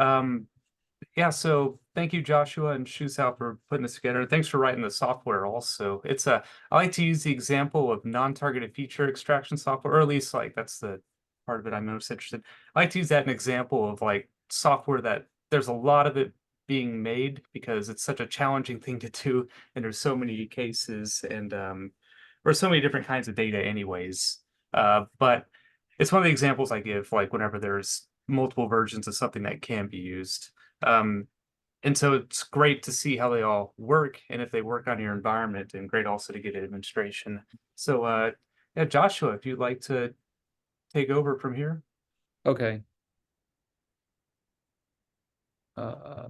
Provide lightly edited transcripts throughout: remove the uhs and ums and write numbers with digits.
Um, yeah, so thank you, Joshua and Shuzhao, for putting this together. Thanks for writing the software also. I like to use the example of non-targeted feature extraction software, or at least like that's the part of it I'm most interested in. I like to use that an example of like software that there's a lot of it being made because it's such a challenging thing to do, and there's so many cases and or so many different kinds of data anyways. But it's one of the examples I give, like whenever there's multiple versions of something that can be used. Um, and so it's great to see how they all work and if they work on your environment, and great also to get administration. So yeah, Joshua, if you'd like to take over from here. Okay. Uh,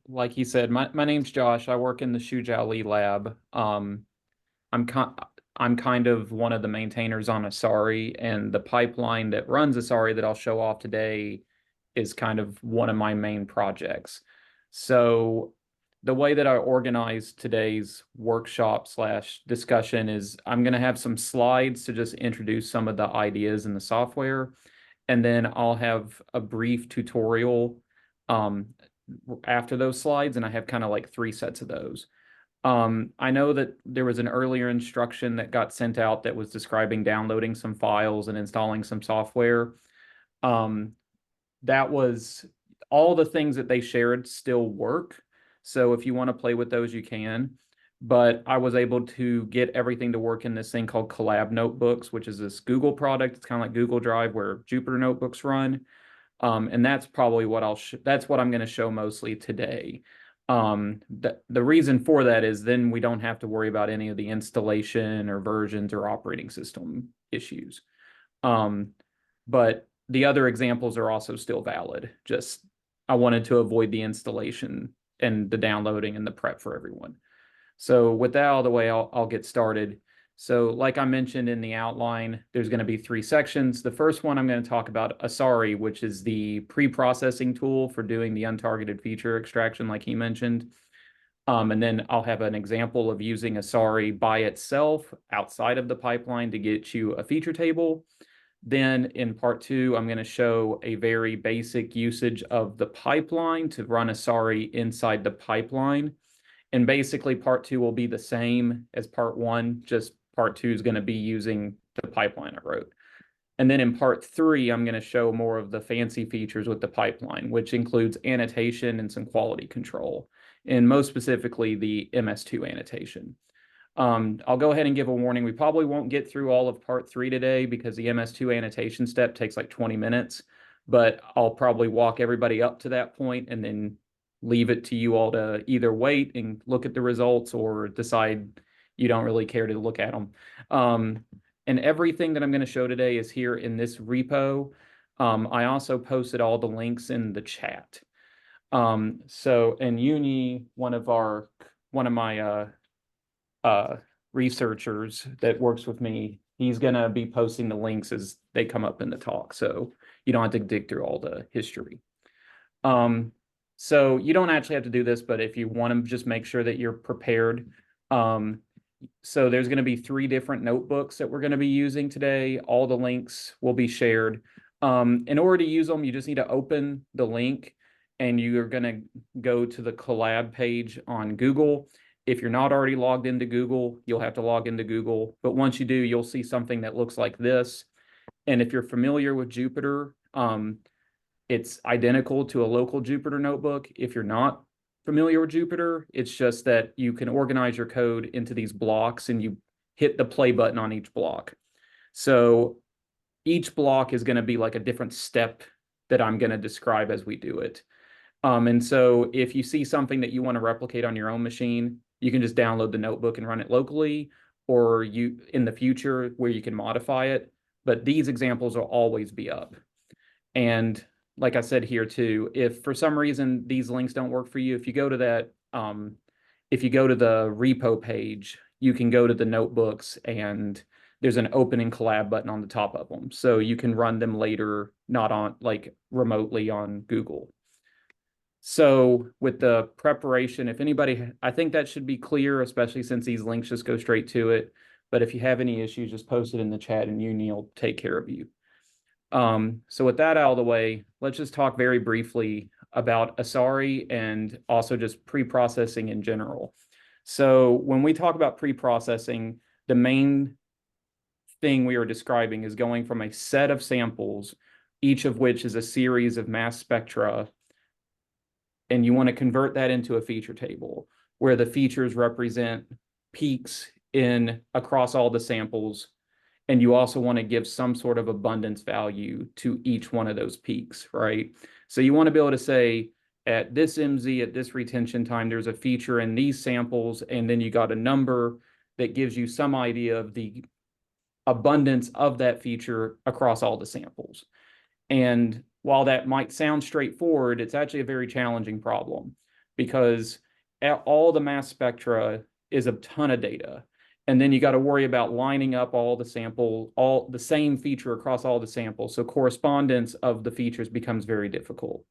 like he said, my name's Josh. I work in the Shuzhao Li lab. I'm kind I'm kind of one of the maintainers on Asari, and the pipeline that runs Asari that I'll show off today is kind of one of my main projects. So the way that I organize today's workshop slash discussion is I'm going to have some slides to just introduce some of the ideas in the software, and then I'll have a brief tutorial um, after those slides, and I have kind of like three sets of those. I know that there was an earlier instruction that got sent out that was describing downloading some files and installing some software. Um, that was all the things that they shared still work. So if you want to play with those, you can. But I was able to get everything to work in this thing called Collab Notebooks, which is this Google product. It's kind of like Google Drive where Jupyter Notebooks run. And that's probably what that's what I'm going to show mostly today. The reason for that is then we don't have to worry about any of the installation or versions or operating system issues. But the other examples are also still valid. Just I wanted to avoid the installation and the downloading and the prep for everyone. So with that out of the way, I'll get started. So like I mentioned in the outline, there's going to be three sections. The first one I'm going to talk about Asari, which is the pre-processing tool for doing the untargeted feature extraction like he mentioned. And then I'll have an example of using Asari by itself outside of the pipeline to get you a feature table. Then in part two, I'm going to show a very basic usage of the pipeline to run Asari inside the pipeline. And basically part two will be the same as part one, just part two is going to be using the pipeline I wrote. And then in part three, I'm going to show more of the fancy features with the pipeline, which includes annotation and some quality control, and most specifically the MS2 annotation. I'll go ahead and give a warning. We probably won't get through all of part three today because the MS2 annotation step takes like 20 minutes, but I'll probably walk everybody up to that point and then leave it to you all to either wait and look at the results or decide you don't really care to look at them. And everything that I'm going to show today is here in this repo. I also posted all the links in the chat. So, and Uni, one of my researchers that works with me, he's going to be posting the links as they come up in the talk. So you don't have to dig through all the history. So you don't actually have to do this, but if you want to just make sure that you're prepared. So there's going to be three different notebooks that we're going to be using today. All the links will be shared. In order to use them, you just need to open the link and you're going to go to the collab page on Google. If you're not already logged into Google, you'll have to log into Google. But once you do, you'll see something that looks like this. And if you're familiar with Jupyter, it's identical to a local Jupyter notebook. If you're not familiar with Jupyter, it's just that you can organize your code into these blocks and you hit the play button on each block. So each block is going to be like a different step that I'm going to describe as we do it. And so if you see something that you want to replicate on your own machine, you can just download the notebook and run it locally, or you in the future where you can modify it. But these examples will always be up. And like I said here too, if for some reason these links don't work for you, if you go to that, if you go to the repo page, you can go to the notebooks and there's an open and collab button on the top of them. So you can run them later, not on like remotely on Google. So with the preparation, if anybody, I think that should be clear, especially since these links just go straight to it. But if you have any issues, just post it in the chat and Uni will take care of you. So with that out of the way, let's just talk very briefly about Asari and also just pre-processing in general. So when we talk about pre-processing, the main thing we are describing is going from a set of samples, each of which is a series of mass spectra, and you want to convert that into a feature table where the features represent peaks in across all the samples, and you also want to give some sort of abundance value to each one of those peaks, right? So you want to be able to say at this MZ, at this retention time, there's a feature in these samples, and then you got a number that gives you some idea of the abundance of that feature across all the samples. And while that might sound straightforward, it's actually a very challenging problem because all the mass spectra is a ton of data. And then you got to worry about lining up all the sample, all the same feature across all the samples. So correspondence of the features becomes very difficult.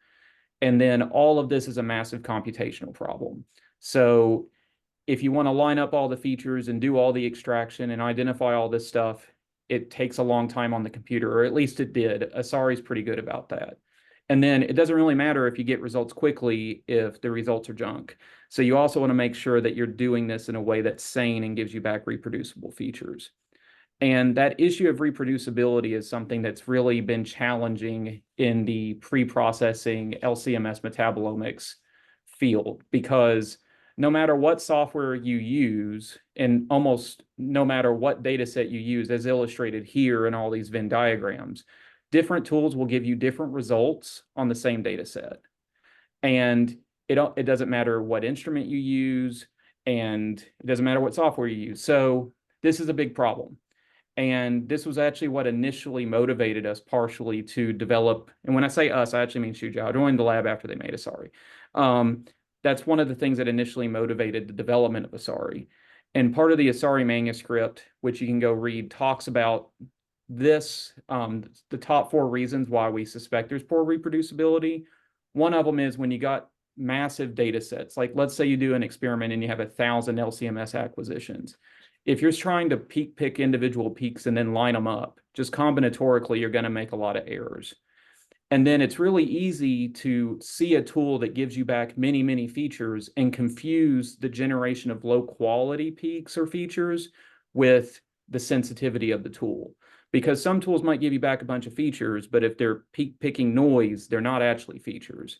And then all of this is a massive computational problem. So if you want to line up all the features and do all the extraction and identify all this stuff, it takes a long time on the computer, or at least it did. Asari is pretty good about that. And then it doesn't really matter if you get results quickly if the results are junk. So you also want to make sure that you're doing this in a way that's sane and gives you back reproducible features. And that issue of reproducibility is something that's really been challenging in the pre-processing LCMS metabolomics field, because no matter what software you use and almost no matter what data set you use, as illustrated here in all these Venn diagrams, different tools will give you different results on the same data set. And it doesn't matter what instrument you use, and it doesn't matter what software you use. So this is a big problem. And this was actually what initially motivated us partially to develop. And when I say us, I actually mean Shuzhao. I joined the lab after they made Asari. That's one of the things that initially motivated the development of Asari. And part of the Asari manuscript, which you can go read, talks about this, the top 4 reasons why we suspect there's poor reproducibility. One of them is when you got massive data sets, like let's say you do an experiment and you have 1,000 LCMS acquisitions. If you're trying to pick individual peaks and then line them up, just combinatorically, you're going to make a lot of errors. And then it's really easy to see a tool that gives you back many, many features and confuse the generation of low quality peaks or features with the sensitivity of the tool. Because some tools might give you back a bunch of features, but if they're picking noise, they're not actually features.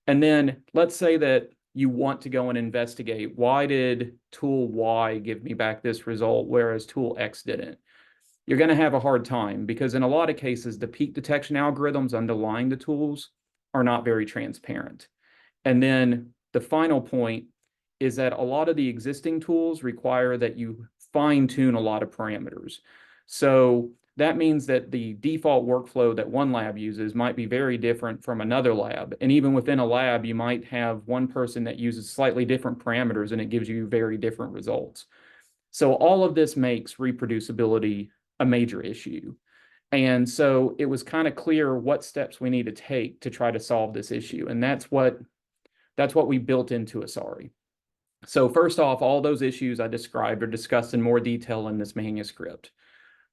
And then let's say that you want to go and investigate, why did tool Y give me back this result, whereas tool X didn't? You're going to have a hard time because in a lot of cases, the peak detection algorithms underlying the tools are not very transparent. And then the final point is that a lot of the existing tools require that you fine tune a lot of parameters. So that means that the default workflow that one lab uses might be very different from another lab. And even within a lab, you might have one person that uses slightly different parameters and it gives you very different results. So all of this makes reproducibility a major issue. And so it was kind of clear what steps we need to take to try to solve this issue. And that's what we built into Asari. So first off, all those issues I described are discussed in more detail in this manuscript.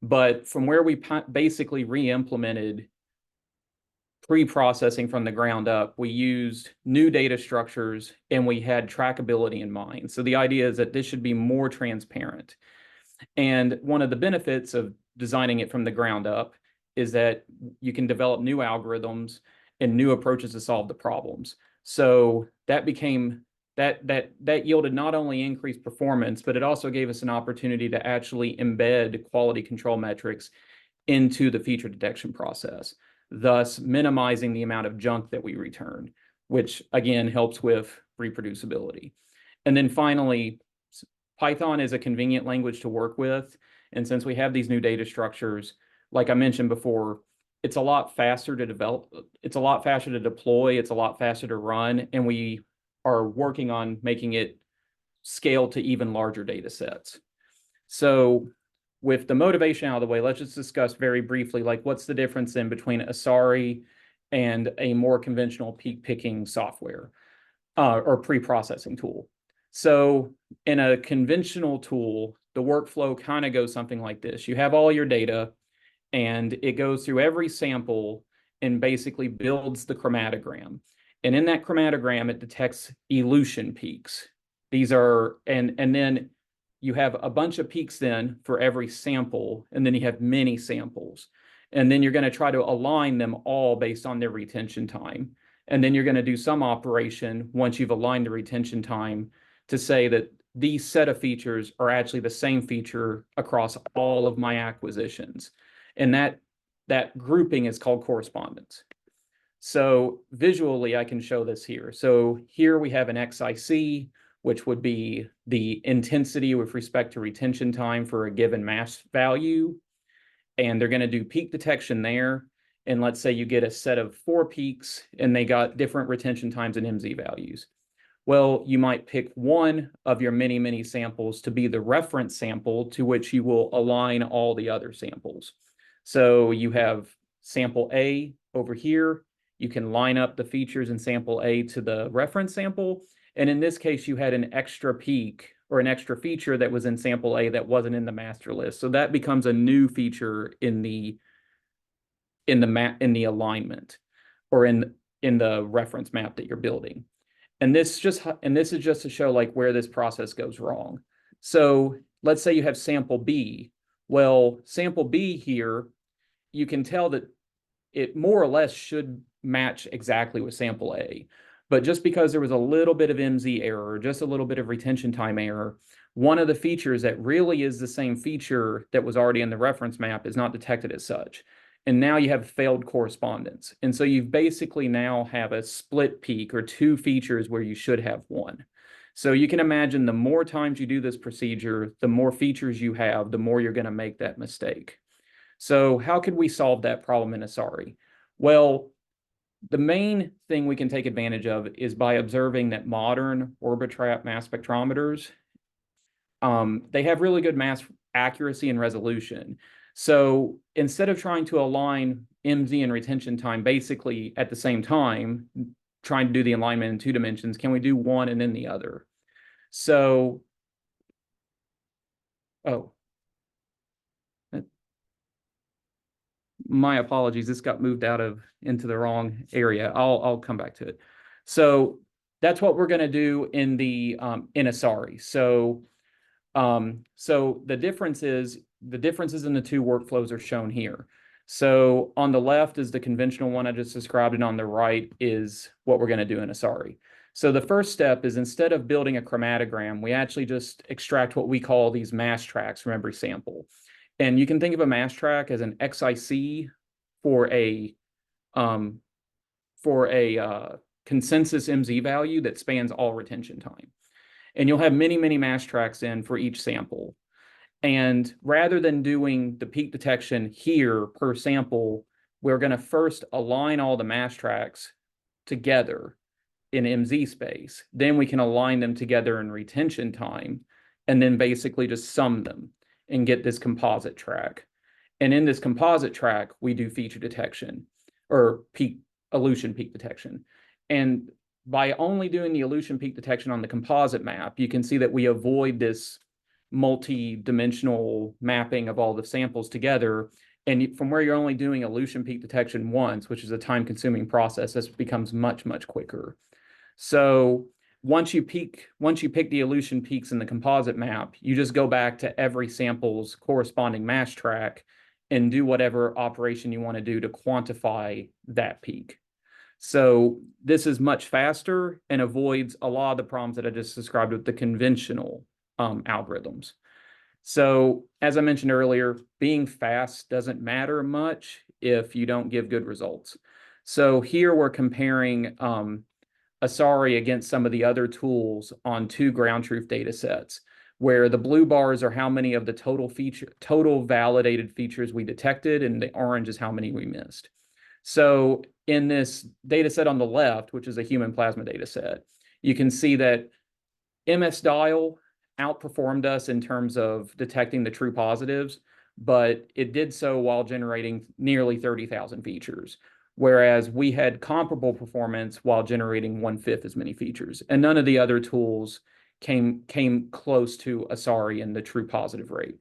But from where we basically re-implemented pre-processing from the ground up, we used new data structures and we had trackability in mind. So the idea is that this should be more transparent. And one of the benefits of designing it from the ground up is that you can develop new algorithms and new approaches to solve the problems. So that became that yielded not only increased performance, but it also gave us an opportunity to actually embed quality control metrics into the feature detection process, thus minimizing the amount of junk that we return, which again helps with reproducibility. And then finally, Python is a convenient language to work with. And since we have these new data structures, like I mentioned before, it's a lot faster to develop, it's a lot faster to deploy, it's a lot faster to run, and we are working on making it scale to even larger data sets. So with the motivation out of the way, let's just discuss very briefly, like what's the difference in between Asari and a more conventional peak picking software or pre-processing tool. So in a conventional tool, the workflow kind of goes something like this. You have all your data and it goes through every sample and basically builds the chromatogram. And in that chromatogram, it detects elution peaks. These are, and then you have a bunch of peaks then for every sample, and then you have many samples. And then you're going to try to align them all based on their retention time. And then you're going to do some operation once you've aligned the retention time to say that these set of features are actually the same feature across all of my acquisitions. And that grouping is called correspondence. So visually, I can show this here. So here we have an XIC, which would be the intensity with respect to retention time for a given mass value. And they're going to do peak detection there. And let's say you get a set of 4 peaks and they got different retention times and MZ values. Well, you might pick one of your many, many samples to be the reference sample to which you will align all the other samples. So you have sample A over here. You can line up the features in sample A to the reference sample. And in this case, you had an extra peak or an extra feature that was in sample A that wasn't in the master list. So that becomes a new feature in the alignment or in the reference map that you're building. And this is just to show like where this process goes wrong. So let's say you have sample B. Well, sample B here, you can tell that it more or less should match exactly with sample A. But just because there was a little bit of MZ error, just a little bit of retention time error, one of the features that really is the same feature that was already in the reference map is not detected as such. And now you have failed correspondence. And so you basically now have a split peak or 2 features where you should have 1. So you can imagine the more times you do this procedure, the more features you have, the more you're going to make that mistake. So how could we solve that problem in Asari? Well, the main thing we can take advantage of is by observing that modern Orbitrap mass spectrometers, they have really good mass accuracy and resolution. So instead of trying to align MZ and retention time basically at the same time, trying to do the alignment in 2 dimensions, can we do one and then the other? So, my apologies, this got moved into the wrong area. I'll come back to it. So that's what we're going to do in in Asari. So the differences in the 2 workflows are shown here. So on the left is the conventional one I just described, and on the right is what we're going to do in Asari. So the first step is instead of building a chromatogram, we actually just extract what we call these mass tracks from every sample. And you can think of a mass track as an XIC for a consensus MZ value that spans all retention time. And you'll have many, many mass tracks in for each sample. And rather than doing the peak detection here per sample, we're going to first align all the mass tracks together in MZ space. Then we can align them together in retention time, and then basically just sum them and get this composite track. And in this composite track, we do feature detection or elution peak detection. And by only doing the elution peak detection on the composite map, you can see that we avoid this multi-dimensional mapping of all the samples together. And from where you're only doing elution peak detection once, which is a time-consuming process, this becomes much, much quicker. So once you pick the elution peaks in the composite map, you just go back to every sample's corresponding mass track and do whatever operation you want to do to quantify that peak. So this is much faster and avoids a lot of the problems that I just described with the conventional algorithms. So as I mentioned earlier, being fast doesn't matter much if you don't give good results. So here we're comparing Asari against some of the other tools on 2 ground truth data sets, where the blue bars are how many of the total validated features we detected, and the orange is how many we missed. So in this data set on the left, which is a human plasma data set, you can see that MS-Dial outperformed us in terms of detecting the true positives, but it did so while generating nearly 30,000 features, whereas we had comparable performance while generating 1/5 as many features. And none of the other tools came close to Asari in the true positive rate.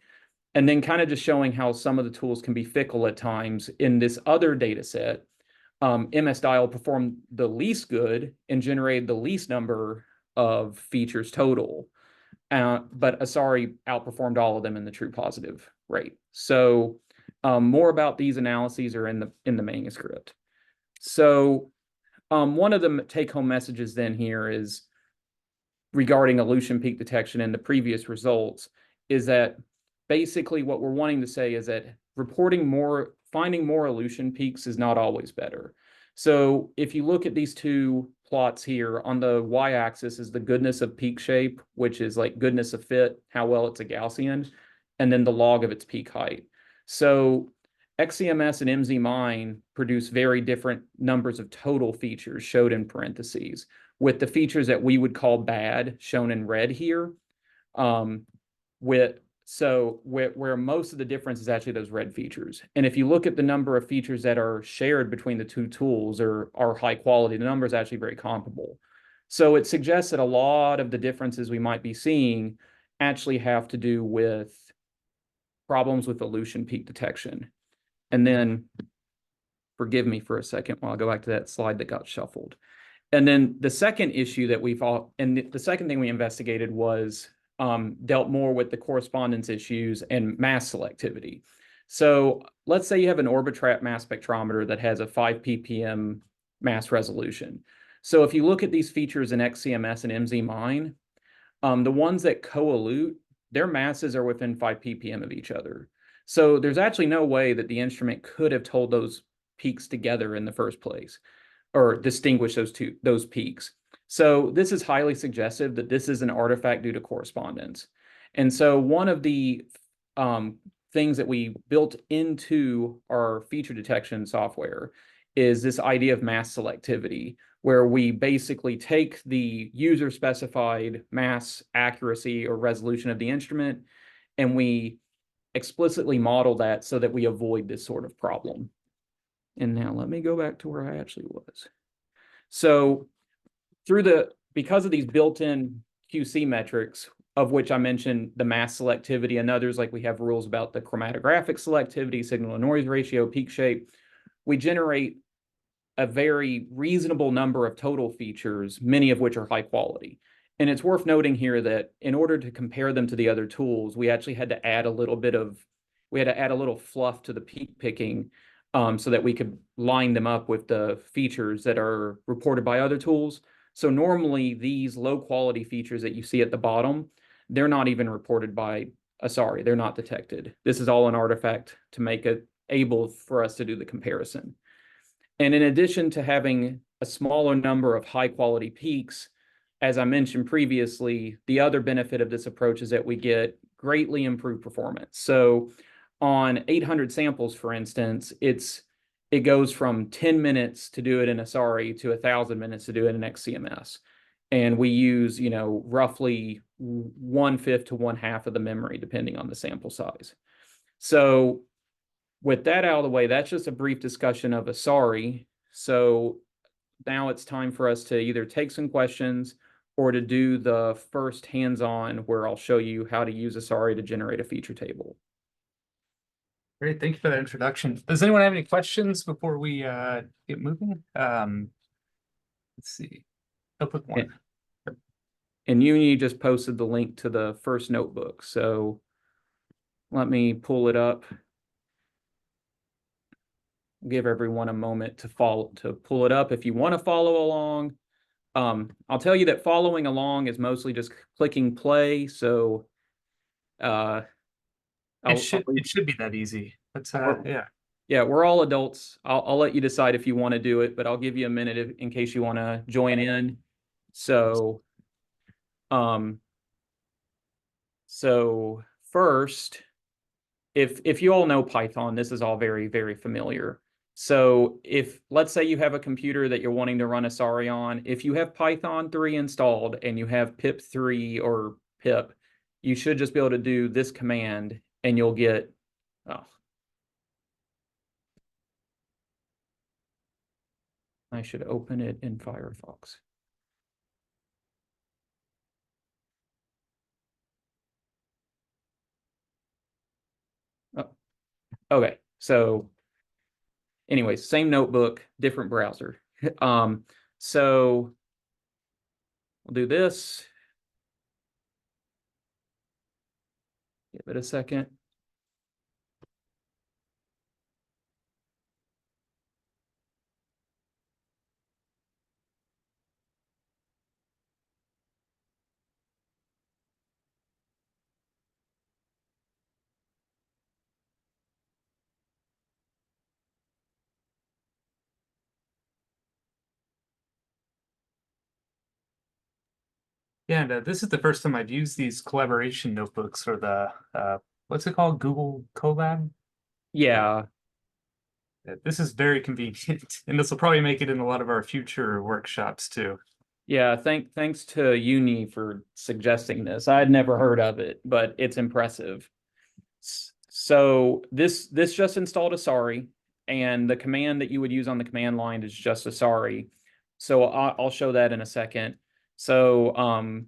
And then kind of just showing how some of the tools can be fickle at times. In this other data set, MS-DIAL performed the least good and generated the least number of features total. But Asari outperformed all of them in the true positive rate. So more about these analyses are in the manuscript. So one of the take-home messages then here is regarding elution peak detection in the previous results is that basically what we're wanting to say is that finding more elution peaks is not always better. So if you look at these two plots here, on the y-axis is the goodness of peak shape, which is like goodness of fit, how well it's a Gaussian, and then the log of its peak height. So XCMS and MZ-Mine produce very different numbers of total features showed in parentheses, with the features that we would call bad shown in red here. Where most of the difference is actually those red features. And if you look at the number of features that are shared between the two tools or are high quality, the number is actually very comparable. So it suggests that a lot of the differences we might be seeing actually have to do with problems with elution peak detection. And then, forgive me for a second while I go back to that slide that got shuffled. And then the second issue that the second thing we investigated was dealt more with the correspondence issues and mass selectivity. So let's say you have an Orbitrap mass spectrometer that has a 5 ppm mass resolution. So if you look at these features in XCMS and MZ-Mine, the ones that co-elute, their masses are within 5 ppm of each other. So there's actually no way that the instrument could have told those peaks together in the first place, or distinguish those peaks. So this is highly suggestive that this is an artifact due to correspondence. And so one of the things that we built into our feature detection software is this idea of mass selectivity, where we basically take the user specified mass accuracy or resolution of the instrument, and we explicitly model that so that we avoid this sort of problem. And now let me go back to where I actually was. So because of these built-in QC metrics, of which I mentioned the mass selectivity and others, like we have rules about the chromatographic selectivity, signal to noise ratio, peak shape, we generate a very reasonable number of total features, many of which are high quality. And it's worth noting here that in order to compare them to the other tools, we actually had to add a little fluff to the peak picking so that we could line them up with the features that are reported by other tools. So normally these low quality features that you see at the bottom, they're not even reported by Asari. They're not detected. This is all an artifact to make it able for us to do the comparison. And in addition to having a smaller number of high quality peaks, as I mentioned previously, the other benefit of this approach is that we get greatly improved performance. So on 800 samples, for instance, it goes from 10 minutes to do it in Asari to 1,000 minutes to do it in XCMS. And we use, roughly 1/5 to 1/2 of the memory, depending on the sample size. So with that out of the way, that's just a brief discussion of Asari. So now it's time for us to either take some questions or to do the first hands-on where I'll show you how to use Asari to generate a feature table. Great, thank you for that introduction. Does anyone have any questions before we get moving? Let's see. I'll put one. And Uni just posted the link to the first notebook. So let me pull it up. Give everyone a moment to pull it up if you want to follow along. I'll tell you that following along is mostly just clicking play. So it should be that easy. But yeah. Yeah, we're all adults. I'll let you decide if you want to do it, but I'll give you a minute in case you want to join in. So first, if you all know Python, this is all very, very familiar. So let's say you have a computer that you're wanting to run Asari on, if you have Python 3 installed and you have pip3 or pip, you should just be able to do this command and you'll get, I should open it in Firefox. Okay, so anyways, same notebook, different browser. So we'll do this. Give it a second. Yeah, and this is the first time I've used these collaboration notebooks or the what's it called? Google Colab? Yeah, This is very convenient, and this will probably make it in a lot of our future workshops too. yeah. Thanks to Uni for suggesting this. I had never heard of it, but it's impressive. So this just installed Asari, and the command that you would use on the command line is just Asari. So I'll show that in a second. So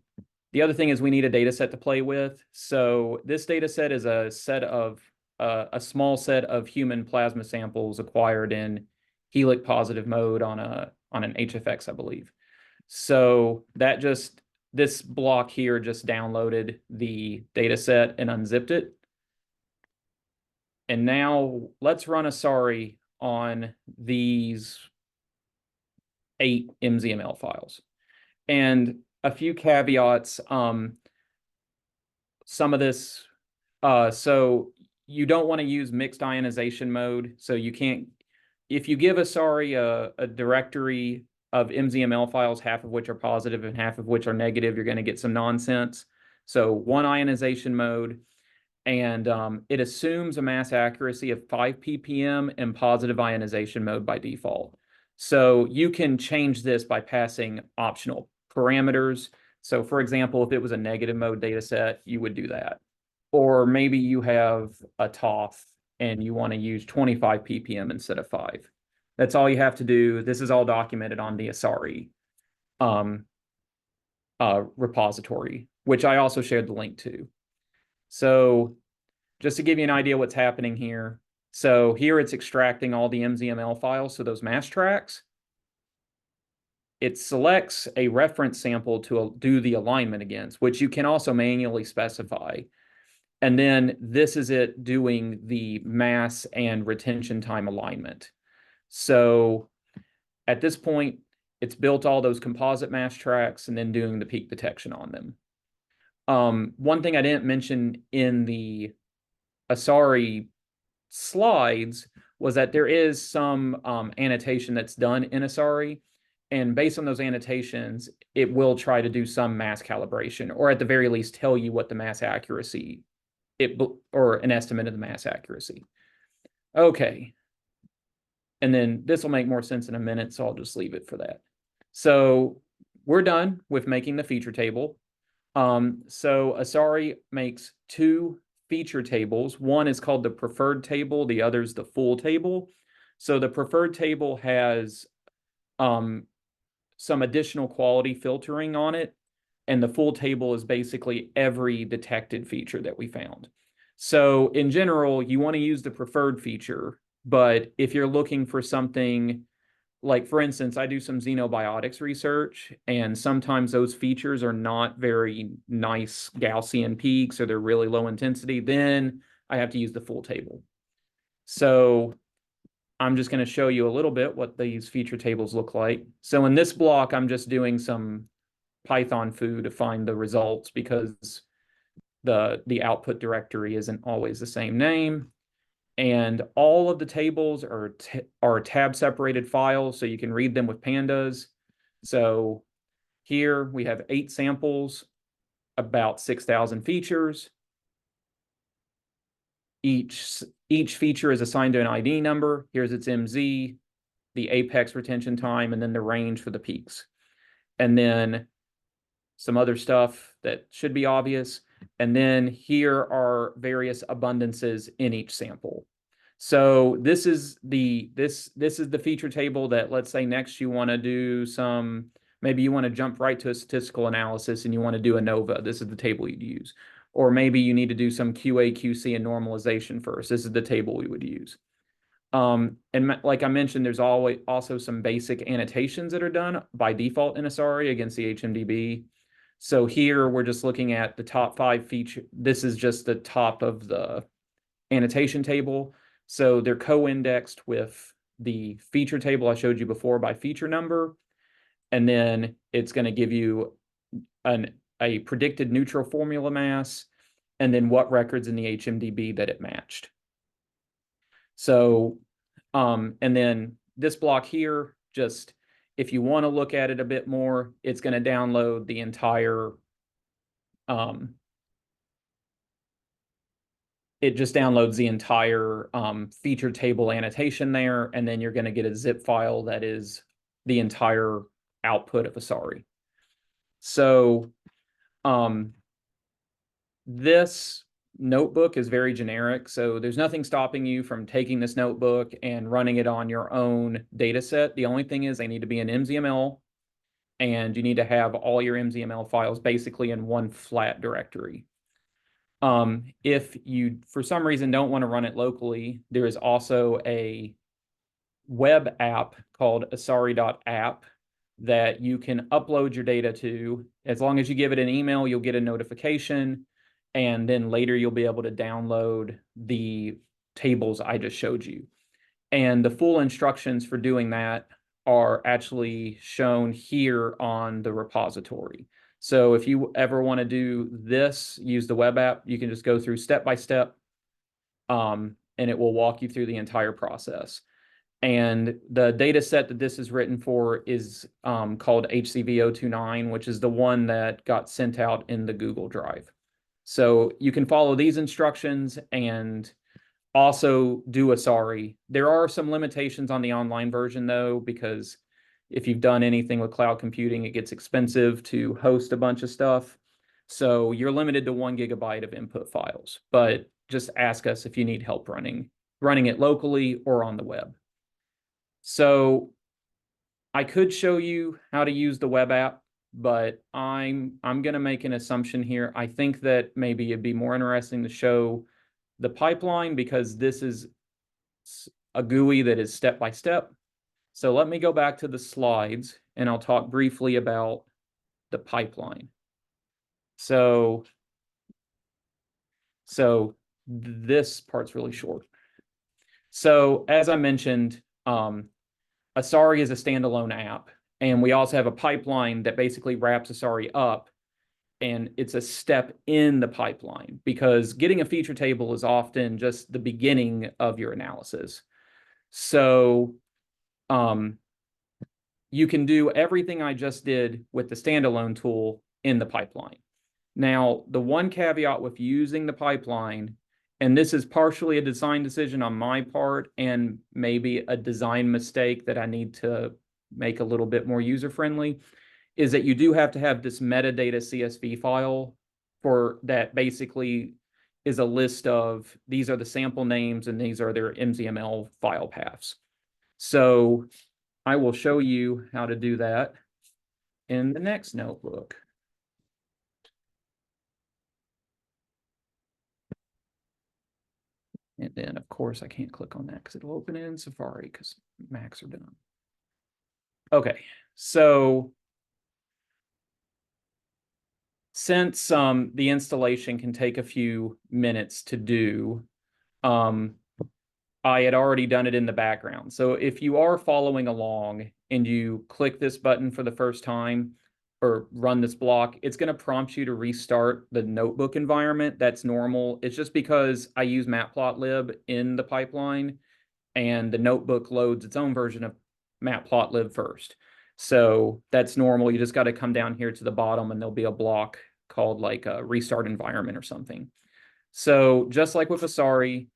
the other thing is we need a data set to play with. So this data set is a set of a small set of human plasma samples acquired in helix positive mode on an HFX, I believe. So this block here just downloaded the data set and unzipped it. And now let's run Asari on these 8 MZML files. And a few caveats. Some of this, so you don't want to use mixed ionization mode. So you can't, if you give Asari a directory of MZML files, half of which are positive and half of which are negative, you're going to get some nonsense. So one ionization mode, and it assumes a mass accuracy of 5 ppm and positive ionization mode by default. So you can change this by passing optional parameters. So for example, if it was a negative mode data set, you would do that. Or maybe you have a TOF and you want to use 25 ppm instead of 5. That's all you have to do. This is all documented on the Asari repository, which I also shared the link to. So just to give you an idea what's happening here. So here it's extracting all the MZML files, so those mass tracks. It selects a reference sample to do the alignment against, which you can also manually specify. And then this is it doing the mass and retention time alignment. So at this point, it's built all those composite mass tracks and then doing the peak detection on them. One thing I didn't mention in the Asari slides was that there is some annotation that's done in Asari. And based on those annotations, it will try to do some mass calibration, or at the very least tell you what the mass accuracy, or an estimate of the mass accuracy. Okay. And then this will make more sense in a minute, so I'll just leave it for that. So we're done with making the feature table. So Asari makes 2 feature tables. One is called the preferred table, the other is the full table. So the preferred table has some additional quality filtering on it, and the full table is basically every detected feature that we found. So in general, you want to use the preferred feature, but if you're looking for something like, for instance, I do some xenobiotics research, and sometimes those features are not very nice Gaussian peaks, or they're really low intensity, then I have to use the full table. So I'm just going to show you a little bit what these feature tables look like. So in this block, I'm just doing some Python foo to find the results, because the output directory isn't always the same name. And all of the tables are tab separated files, so you can read them with pandas. So here we have 8 samples, about 6,000 features. Each feature is assigned to an ID number. Here's its MZ, the apex retention time, and then the range for the peaks. And then some other stuff that should be obvious. And then here are various abundances in each sample. So this is the feature table that, let's say next you want to do maybe you want to jump right to a statistical analysis and you want to do ANOVA. This is the table you'd use. or maybe you need to do some QA, QC, and normalization first. This is the table we would use. And like I mentioned, there's always also some basic annotations that are done by default in Asari against the HMDB. So here we're just looking at the top 5 features. This is just the top of the annotation table. So they're co-indexed with the feature table I showed you before by feature number. And then it's going to give you a predicted neutral formula mass, and then what records in the HMDB that it matched. So, and then this block here, just if you want to look at it a bit more, it's going to download the entire, it just downloads the entire feature table annotation there, and then you're going to get a zip file that is the entire output of Asari. So this notebook is very generic, so there's nothing stopping you from taking this notebook and running it on your own data set. The only thing is they need to be in MZML, and you need to have all your MZML files basically in one flat directory. If you, for some reason, don't want to run it locally, there is also a web app called asari.app that you can upload your data to. As long as you give it an email, you'll get a notification, and then later you'll be able to download the tables I just showed you. And the full instructions for doing that are actually shown here on the repository. So if you ever want to do this, use the web app, you can just go through step by step, and it will walk you through the entire process. And the data set that this is written for is called HCV029, which is the one that got sent out in the Google Drive. So you can follow these instructions and also do Asari. There are some limitations on the online version, though, because if you've done anything with cloud computing, it gets expensive to host a bunch of stuff. So you're limited to 1 GB of input files, but just ask us if you need help running it locally or on the web. So I could show you how to use the web app, but I'm going to make an assumption here. I think that maybe it'd be more interesting to show the pipeline, because this is a GUI that is step by step. So let me go back to the slides and I'll talk briefly about the pipeline. So this part's really short. So as I mentioned, Asari is a standalone app, and we also have a pipeline that basically wraps Asari up, and it's a step in the pipeline, because getting a feature table is often just the beginning of your analysis. So you can do everything I just did with the standalone tool in the pipeline. Now, the one caveat with using the pipeline, and this is partially a design decision on my part and maybe a design mistake that I need to make a little bit more user-friendly, is that you do have to have this metadata CSV file for that basically is a list of these are the sample names and these are their MZML file paths. So I will show you how to do that in the next notebook. And then, of course, I can't click on that because it'll open it in Safari because Macs are done. Okay, so since the installation can take a few minutes to do, I had already done it in the background. So if you are following along and you click this button for the first time or run this block, it's going to prompt you to restart the notebook environment. That's normal. It's just because I use matplotlib in the pipeline, and the notebook loads its own version of matplotlib first. So that's normal. You just got to come down here to the bottom and there'll be a block called like a restart environment or something. So just like with Asari,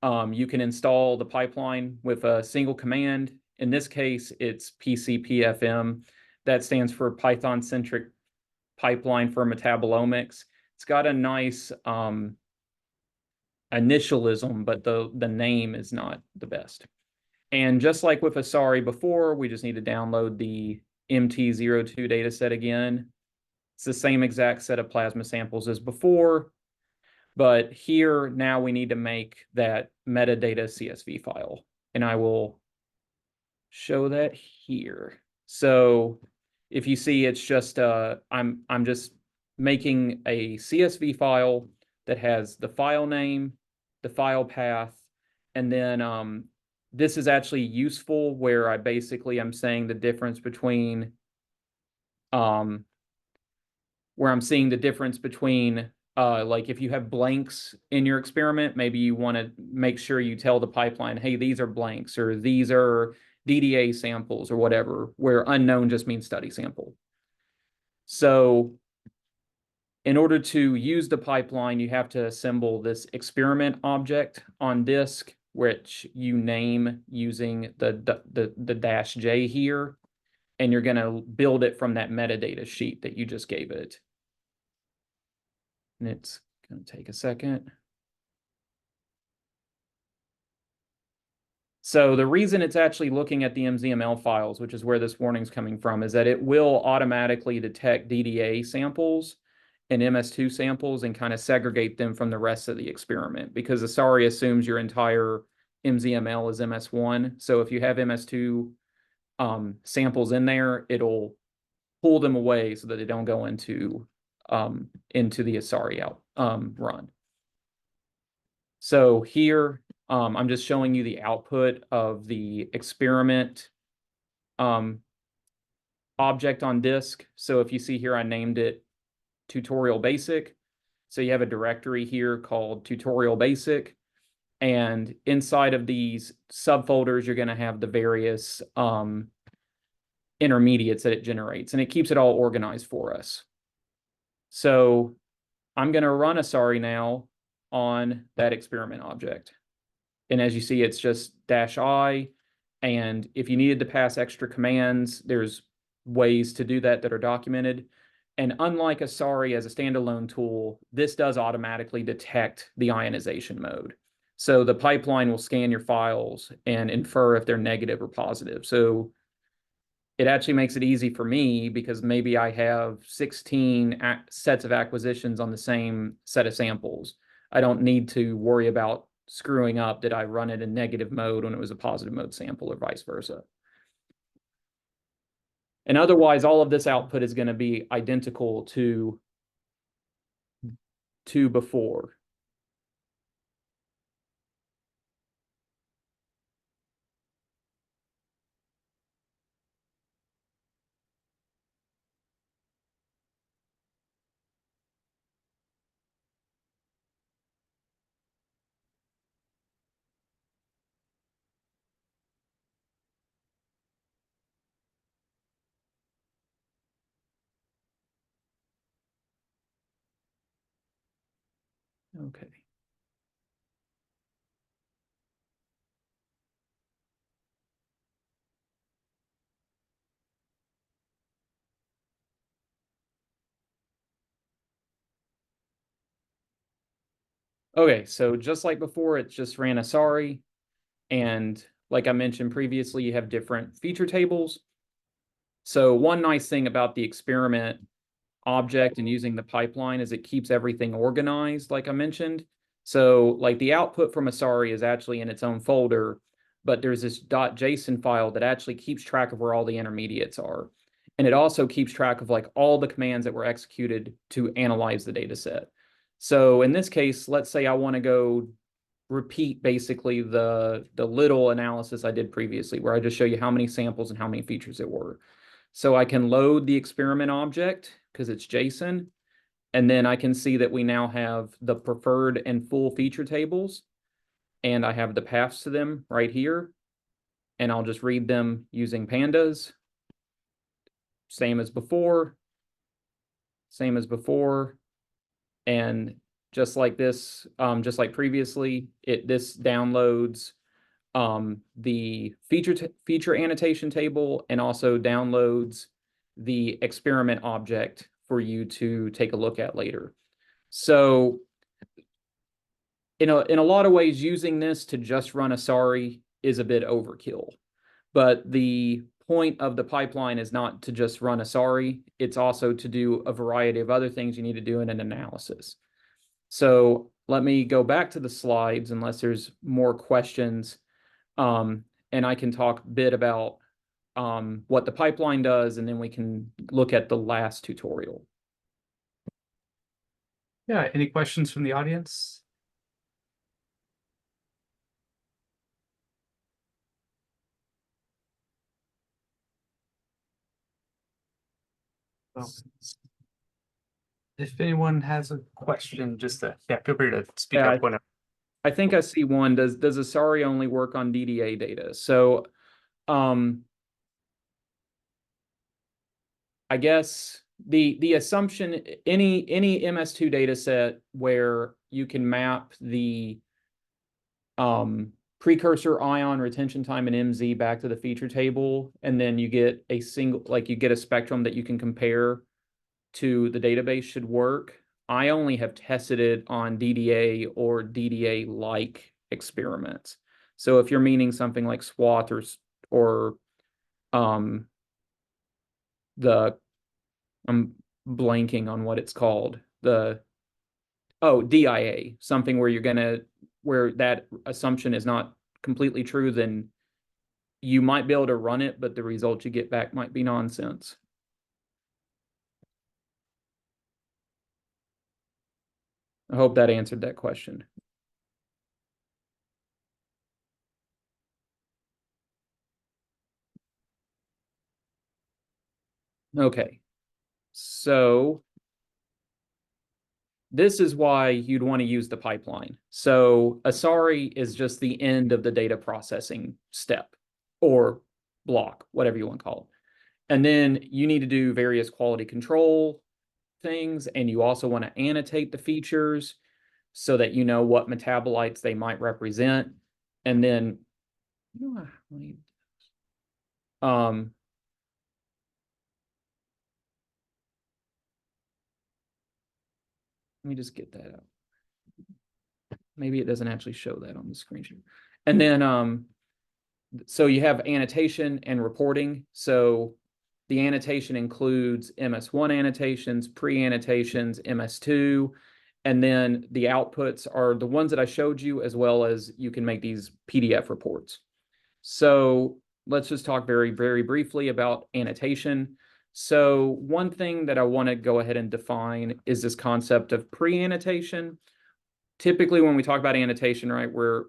you can install the pipeline with a single command. In this case, it's pcpfm. That stands for Python-centric pipeline for metabolomics. It's got a nice initialism, but the name is not the best. And just like with Asari before, we just need to download the MT02 dataset again. It's the same exact set of plasma samples as before. But here now we need to make that metadata CSV file, and I will show that here. So if you see, it's just I'm just making a CSV file that has the file name, the file path, and then this is actually useful where I basically I'm saying the difference between where I'm seeing the difference between like if you have blanks in your experiment, maybe you want to make sure you tell the pipeline, hey, these are blanks or these are DDA samples or whatever, where unknown just means study sample. So in order to use the pipeline, you have to assemble this experiment object on disk, which you name using the dash J here, and you're going to build it from that metadata sheet that you just gave it. And it's going to take a second. So the reason it's actually looking at the MZML files, which is where this warning is coming from, is that it will automatically detect DDA samples and MS2 samples and kind of segregate them from the rest of the experiment, because Asari assumes your entire MZML is MS1. So if you have MS2 samples in there, it'll pull them away so that they don't go into the Asari run. So here, I'm just showing you the output of the experiment object on disk. So if you see here, I named it tutorial basic. So you have a directory here called tutorial basic. And inside of these subfolders, you're going to have the various intermediates that it generates, and it keeps it all organized for us. So I'm going to run Asari now on that experiment object. And as you see, it's just -I. And if you needed to pass extra commands, there's ways to do that are documented. And unlike Asari as a standalone tool, this does automatically detect the ionization mode. So the pipeline will scan your files and infer if they're negative or positive. So it actually makes it easy for me because maybe I have 16 sets of acquisitions on the same set of samples. I don't need to worry about screwing up. Did I run it in negative mode when it was a positive mode sample or vice versa? And otherwise, all of this output is going to be identical to before. Okay. Okay, so just like before, it just ran Asari. And like I mentioned previously, you have different feature tables. So one nice thing about the experiment object and using the pipeline is it keeps everything organized, like I mentioned. So like the output from Asari is actually in its own folder, but there's this .json file that actually keeps track of where all the intermediates are. And it also keeps track of like all the commands that were executed to analyze the data set. So in this case, let's say I want to go repeat basically the little analysis I did previously, where I just show you how many samples and how many features there were. So I can load the experiment object because it's JSON, and then I can see that we now have the preferred and full feature tables, and I have the paths to them right here, and I'll just read them using pandas. Same as before, and just like this, just like previously, this downloads the feature annotation table and also downloads the experiment object for you to take a look at later. So in a lot of ways, using this to just run Asari is a bit overkill. But the point of the pipeline is not to just run Asari. It's also to do a variety of other things you need to do in an analysis. So let me go back to the slides unless there's more questions. And I can talk a bit about what the pipeline does, and then we can look at the last tutorial. Yeah, any questions from the audience? Well, if anyone has a question, just yeah, feel free to speak up whenever. I think I see one. Does Asari only work on DDA data? So I guess the assumption, any MS2 data set where you can map the precursor ion retention time and MZ back to the feature table, and then you get a single, like you get a spectrum that you can compare to the database should work. I only have tested it on DDA or DDA-like experiments. So if you're meaning something like SWAT or I'm blanking on what it's called. DIA, something where that assumption is not completely true, then you might be able to run it, but the result you get back might be nonsense. I hope that answered that question. Okay, so this is why you'd want to use the pipeline. So Asari is just the end of the data processing step or block, whatever you want to call it. And then you need to do various quality control things, and you also want to annotate the features so that you know what metabolites they might represent. And then let me just get that up. Maybe it doesn't actually show that on the screen. And then so you have annotation and reporting. So the annotation includes MS1 annotations, pre-annotations, MS2, and then the outputs are the ones that I showed you, as well as you can make these PDF reports. So let's just talk very, very briefly about annotation. So one thing that I want to go ahead and define is this concept of pre-annotation. Typically, when we talk about annotation, right, we're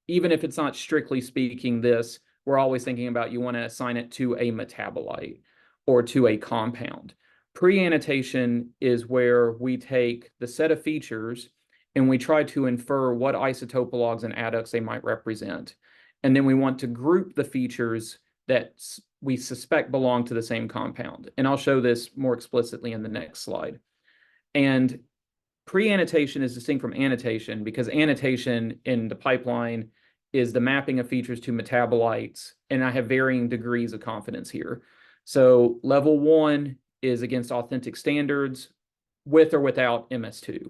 even if it's not strictly speaking this, we're always thinking about you want to assign it to a metabolite or to a compound. Pre-annotation is where we take the set of features and we try to infer what isotopologues and adducts they might represent. And then we want to group the features that we suspect belong to the same compound. And I'll show this more explicitly in the next slide. And pre-annotation is distinct from annotation because annotation in the pipeline is the mapping of features to metabolites, and I have varying degrees of confidence here. So level 1 is against authentic standards with or without MS2.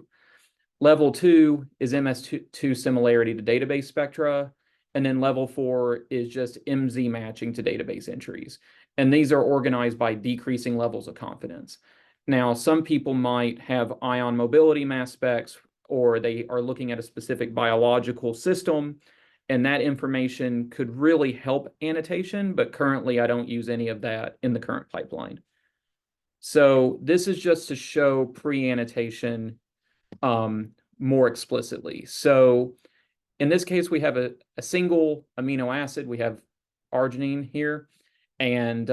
Level 2 is MS2 similarity to database spectra, and then level 4 is just MZ matching to database entries. And these are organized by decreasing levels of confidence. Now, some people might have ion mobility mass specs, or they are looking at a specific biological system, and that information could really help annotation, but currently I don't use any of that in the current pipeline. So this is just to show pre-annotation more explicitly. So in this case, we have a single amino acid. We have arginine here, and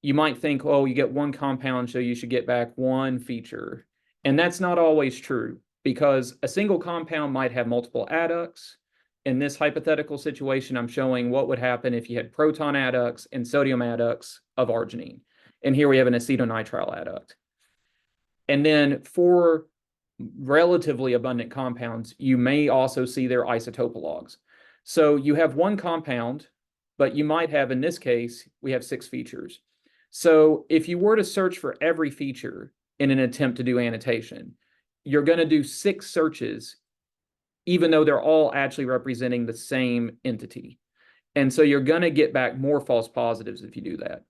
you might think, oh, you get one compound, so you should get back one feature. And that's not always true, because a single compound might have multiple adducts. In this hypothetical situation, I'm showing what would happen if you had proton adducts and sodium adducts of arginine. And here we have an acetonitrile adduct. And then for relatively abundant compounds, you may also see their isotopologues. So you have one compound, but you might have, in this case, we have 6 features. So if you were to search for every feature in an attempt to do annotation, you're going to do 6 searches, even though they're all actually representing the same entity. And so you're going to get back more false positives if you do that.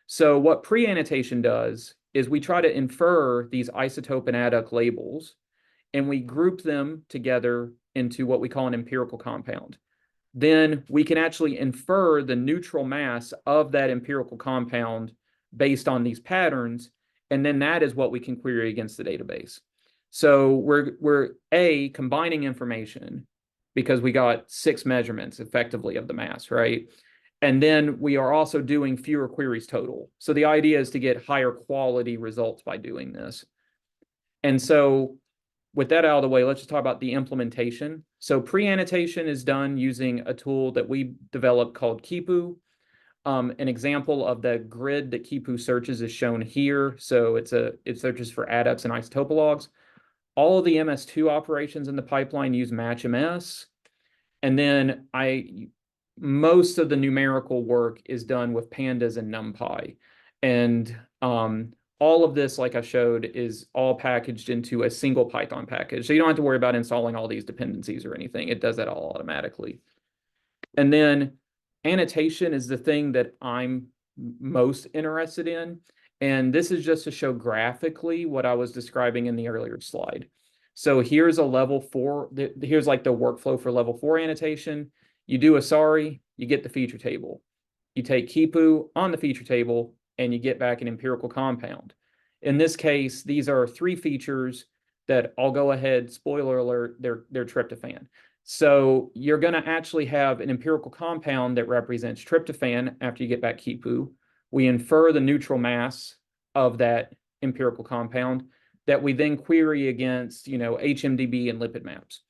So what pre-annotation does is we try to infer these isotope and adduct labels, and we group them together into what we call an empirical compound. Then we can actually infer the neutral mass of that empirical compound based on these patterns, and then that is what we can query against the database. So we're combining information because we got 6 measurements effectively of the mass, right? And then we are also doing fewer queries total. So the idea is to get higher quality results by doing this. And so with that out of the way, let's just talk about the implementation. So pre-annotation is done using a tool that we developed called Kipu. An example of the grid that Kipu searches is shown here. So it searches for adducts and isotopologues. All of the MS2 operations in the pipeline use matchms. And then most of the numerical work is done with pandas and NumPy. And all of this, like I showed, is all packaged into a single Python package. So you don't have to worry about installing all these dependencies or anything. It does that all automatically. And then annotation is the thing that I'm most interested in. And this is just to show graphically what I was describing in the earlier slide. So here's a level 4, here's like the workflow for level 4 annotation. You do Asari, you get the feature table. You take Kipu on the feature table, and you get back an empirical compound. In this case, these are 3 features that I'll go ahead, spoiler alert, they're tryptophan. So you're going to actually have an empirical compound that represents tryptophan after you get back Kipu. We infer the neutral mass of that empirical compound that we then query against, HMDB and lipid maps.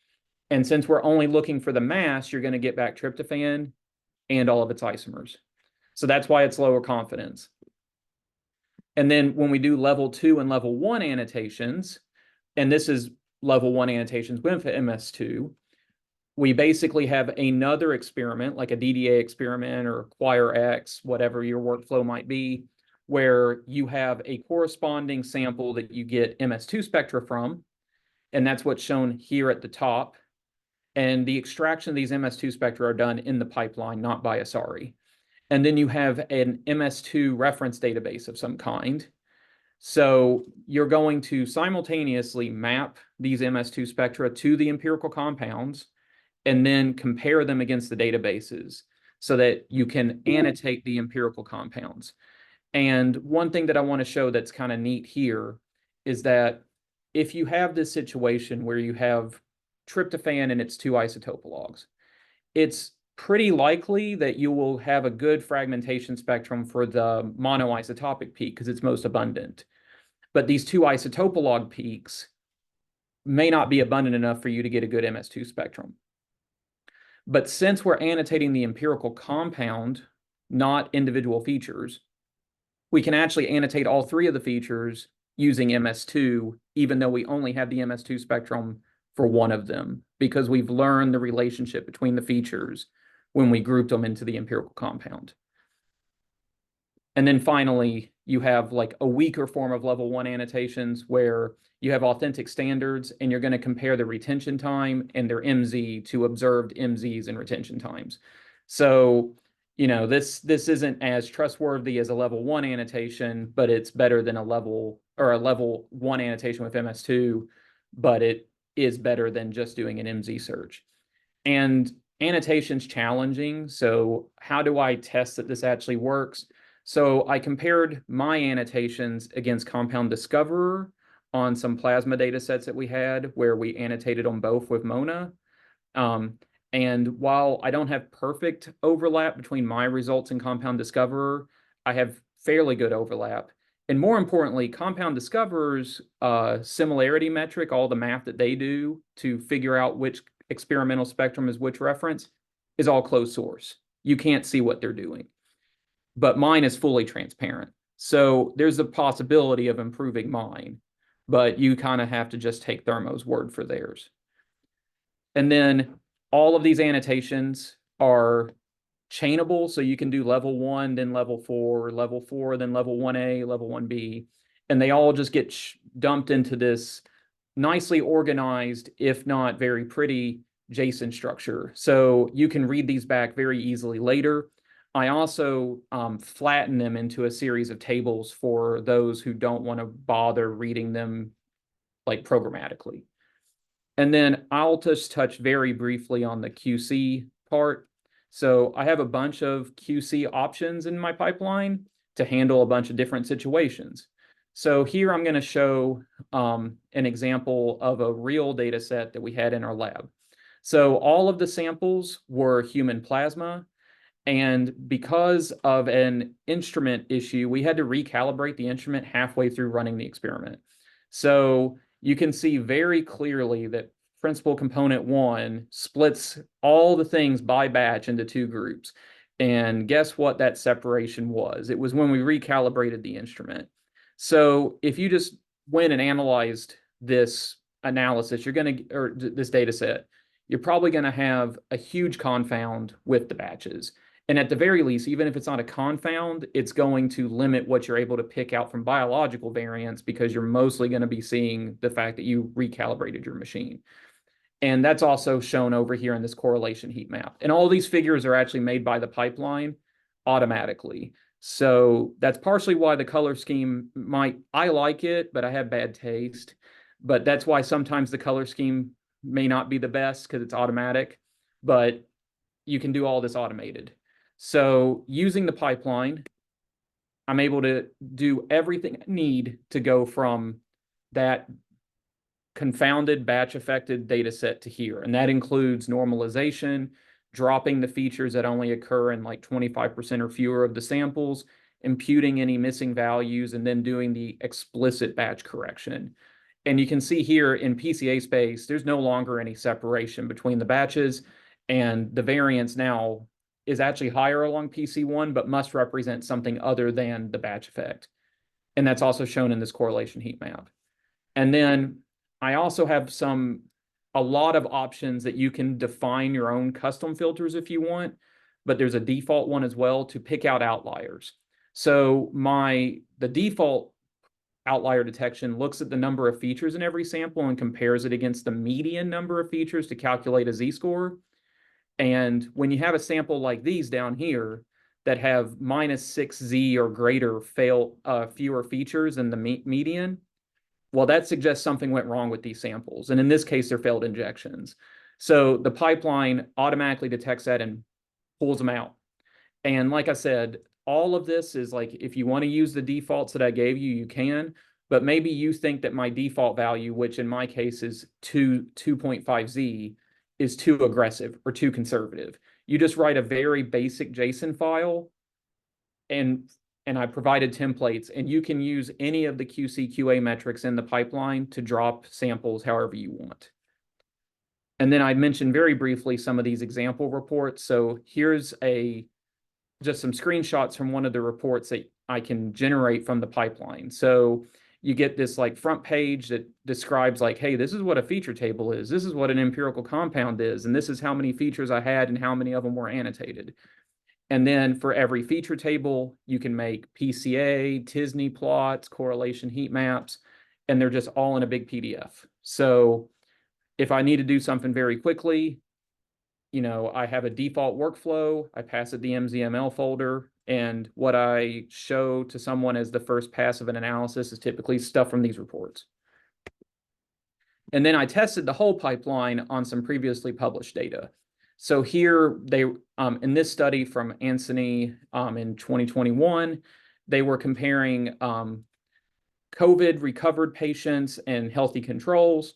And since we're only looking for the mass, you're going to get back tryptophan and all of its isomers. So that's why it's lower confidence. And then when we do level 2 and level 1 annotations, and this is level 1 annotations with MS2, we basically have another experiment, like a DDA experiment or Acquire X, whatever your workflow might be, where you have a corresponding sample that you get MS2 spectra from, and that's what's shown here at the top. And the extraction of these MS2 spectra are done in the pipeline, not by Asari. And then you have an MS2 reference database of some kind. So you're going to simultaneously map these MS2 spectra to the empirical compounds and then compare them against the databases so that you can annotate the empirical compounds. And one thing that I want to show that's kind of neat here is that if you have this situation where you have tryptophan and its 2 isotopologues, it's pretty likely that you will have a good fragmentation spectrum for the monoisotopic peak because it's most abundant. But these 2 isotopolog peaks may not be abundant enough for you to get a good MS2 spectrum. But since we're annotating the empirical compound, not individual features, we can actually annotate all 3 of the features using MS2, even though we only have the MS2 spectrum for one of them, because we've learned the relationship between the features when we grouped them into the empirical compound. And then finally, you have like a weaker form of level 1 annotations where you have authentic standards and you're going to compare the retention time and their MZ to observed MZs and retention times. So, this isn't as trustworthy as a level 1 annotation, but it's better than a level 1 annotation with MS2, but it is better than just doing an MZ search. And annotation's challenging. So how do I test that this actually works? So I compared my annotations against Compound Discoverer on some plasma data sets that we had where we annotated them both with Mona. And while I don't have perfect overlap between my results and Compound Discoverer, I have fairly good overlap. And more importantly, Compound Discoverer's similarity metric, all the math that they do to figure out which experimental spectrum is which reference, is all closed source. You can't see what they're doing. But mine is fully transparent. So there's a possibility of improving mine, but you kind of have to just take Thermo's word for theirs. And then all of these annotations are chainable, so you can do level 1, then level 4, then level 1A, level 1B, and they all just get dumped into this nicely organized, if not very pretty, JSON structure. So you can read these back very easily later. I also flatten them into a series of tables for those who don't want to bother reading them like programmatically. And then I'll just touch very briefly on the QC part. So I have a bunch of QC options in my pipeline to handle a bunch of different situations. So here I'm going to show an example of a real data set that we had in our lab. So all of the samples were human plasma. And because of an instrument issue, we had to recalibrate the instrument halfway through running the experiment. So you can see very clearly that principal component 1 splits all the things by batch into 2 groups. And guess what that separation was? It was when we recalibrated the instrument. So if you just went and analyzed this analysis, you're going to, or this data set, you're probably going to have a huge confound with the batches. And at the very least, even if it's not a confound, it's going to limit what you're able to pick out from biological variants because you're mostly going to be seeing the fact that you recalibrated your machine. And that's also shown over here in this correlation heat map. And all these figures are actually made by the pipeline automatically. So that's partially why the color scheme I like it, but I have bad taste. But that's why sometimes the color scheme may not be the best because it's automatic, but you can do all this automated. So using the pipeline, I'm able to do everything I need to go from that confounded batch affected data set to here. And that includes normalization, dropping the features that only occur in like 25% or fewer of the samples, imputing any missing values, and then doing the explicit batch correction. And you can see here in PCA space, there's no longer any separation between the batches, and the variance now is actually higher along PC1, but must represent something other than the batch effect. And that's also shown in this correlation heat map. And then I also have a lot of options that you can define your own custom filters if you want, but there's a default one as well to pick out outliers. So the default outlier detection looks at the number of features in every sample and compares it against the median number of features to calculate a z-score. And when you have a sample like these down here that have -6z or greater fewer features than the median, well, that suggests something went wrong with these samples. And in this case, they're failed injections. So the pipeline automatically detects that and pulls them out. And like I said, all of this is like, if you want to use the defaults that I gave you, you can, but maybe you think that my default value, which in my case is 2.5z, is too aggressive or too conservative. You just write a very basic JSON file, and I provided templates, and you can use any of the QC QA metrics in the pipeline to drop samples however you want. And then I mentioned very briefly some of these example reports. So here's just some screenshots from one of the reports that I can generate from the pipeline. So you get this like front page that describes like, hey, this is what a feature table is. This is what an empirical compound is. And this is how many features I had and how many of them were annotated. And then for every feature table, you can make PCA, t-SNE plots, correlation heat maps, and they're just all in a big PDF. So if I need to do something very quickly, I have a default workflow, I pass it the MZML folder, and what I show to someone as the first pass of an analysis is typically stuff from these reports. And then I tested the whole pipeline on some previously published data. So here in this study from Anthony in 2021, they were comparing COVID recovered patients and healthy controls.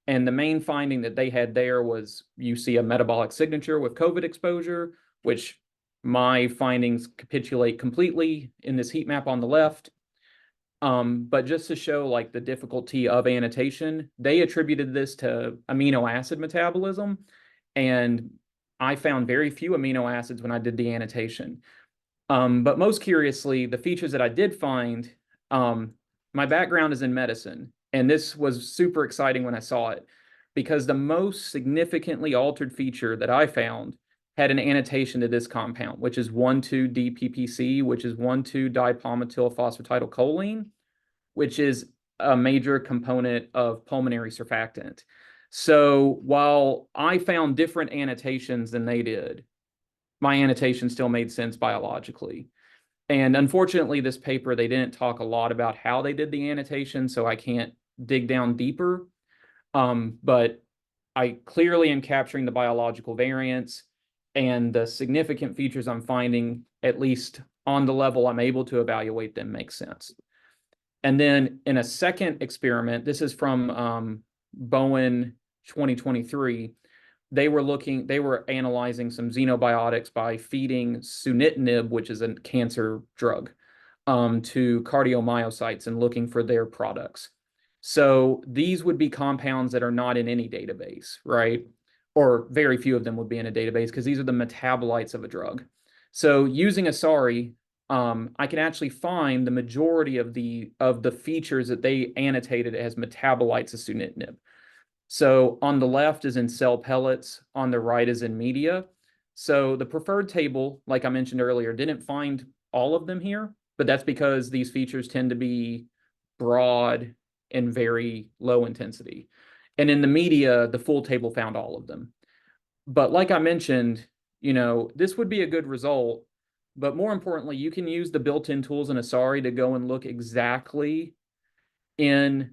And the main finding that they had there was you see a metabolic signature with COVID exposure, which my findings capitulate completely in this heat map on the left. But just to show like the difficulty of annotation, they attributed this to amino acid metabolism. And I found very few amino acids when I did the annotation. But most curiously, the features that I did find, my background is in medicine. And this was super exciting when I saw it, because the most significantly altered feature that I found had an annotation to this compound, which is 1,2-DPPC, which is 1,2-dipalmitylphosphatidylcholine, which is a major component of pulmonary surfactant. So while I found different annotations than they did, my annotation still made sense biologically. And unfortunately, this paper, they didn't talk a lot about how they did the annotation, so I can't dig down deeper. But I clearly am capturing the biological variance, and the significant features I'm finding, at least on the level I'm able to evaluate them, make sense. And then in a second experiment, this is from Bowen 2023, they were analyzing some xenobiotics by feeding sunitinib, which is a cancer drug, to cardiomyocytes and looking for their products. So these would be compounds that are not in any database, right? Or very few of them would be in a database because these are the metabolites of a drug. So using Asari, I can actually find the majority of the features that they annotated as metabolites of sunitinib. So on the left is in cell pellets, on the right is in media. So the preferred table, like I mentioned earlier, didn't find all of them here, but that's because these features tend to be broad and very low intensity. And in the media, the full table found all of them. But like I mentioned, this would be a good result, but more importantly, you can use the built-in tools in Asari to go and look exactly in